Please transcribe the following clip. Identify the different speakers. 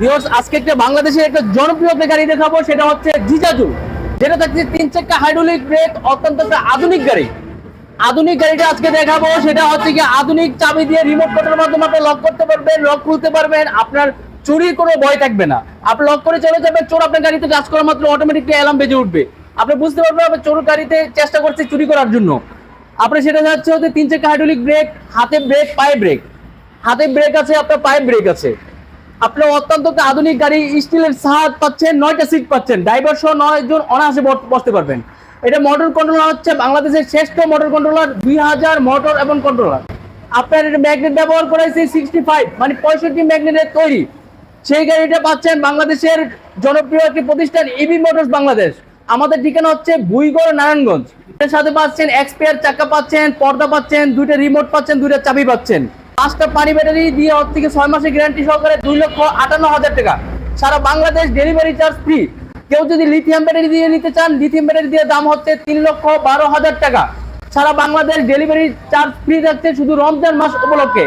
Speaker 1: Viewers, আজকে একটা বাংলাদেশের একটা জনপ্রিয় গাড়ি দেখাবো, সেটা হচ্ছে জিজাজু, যেটা থাকছে 3 চাকা হাইড্রোলিক ব্রেক, অত্যন্ত একটা আধুনিক গাড়ি। আধুনিক গাড়িটা আজকে দেখাবো, সেটা হচ্ছে কি আধুনিক চাবি দিয়ে রিমোট কন্ট্রোলের মাধ্যমে আপনি লক করতে পারবেন, লক খুলতে পারবেন, আপনার চুরির কোনো ভয় থাকবে না। আপনি লক করে চলে যাবেন, চোর আপনার গাড়িতে কাজ করা মাত্র অটোমেটিকলি অ্যালার্ম বেজে উঠবে। আপনি বুঝতে পারবেন আপনি চোর গাড়িতে চেষ্টা করছে চুরি করার জন্য। আপনি সেটা যাচ্ছে হচ্ছে 3 চাকা হাইড্রোলিক ব্রেক, হাতে ব্রেক, পায়ে ব্রেক, হাতে ব্রেক আছে, আপনার পায়ে ব্রেক আছে। আপনার অত্যন্ত আধুনিক গাড়ি, স্টিলের সাহায্য পাচ্ছেন, 9টা সিট পাচ্ছেন, ড্রাইভার সহ 9 জন অনায়াসে বসতে পারবেন। এটা মোটর কন্ট্রোলার হচ্ছে বাংলাদেশের শ্রেষ্ঠ মোটর কন্ট্রোলার, 2000 মোটর এবং কন্ট্রোলার। আপনার এটা ম্যাগনেট ব্যবহার করেছে 65, মানে 65 ম্যাগনেটের তৈরি। সেই গাড়িটা পাচ্ছেন বাংলাদেশের জনপ্রিয় একটি প্রতিষ্ঠান ইবি মোটরস বাংলাদেশ। আমাদের ঠিকানা হচ্ছে ভুইগড়, নারায়ণগঞ্জ। এর সাথে পাচ্ছেন এক্সপিআর চাকা পাচ্ছেন, পর্দা পাচ্ছেন, 2টা রিমোট পাচ্ছেন, 2টা চাবি পাচ্ছেন। 5টা পানি ব্যাটারি দিয়ে থেকে 6 মাসের গ্যারান্টি সহকারে 2,58,000 টাকা। সারা বাংলাদেশ ডেলিভারি চার্জ ফ্রি। কেউ যদি লিথিয়াম ব্যাটারি দিয়ে নিতে চান, লিথিয়াম ব্যাটারি দিয়ে দাম হচ্ছে 3,12,000 টাকা। সারা বাংলাদেশ ডেলিভারি চার্জ ফ্রি থাকছে শুধু রমজান মাস উপলক্ষে।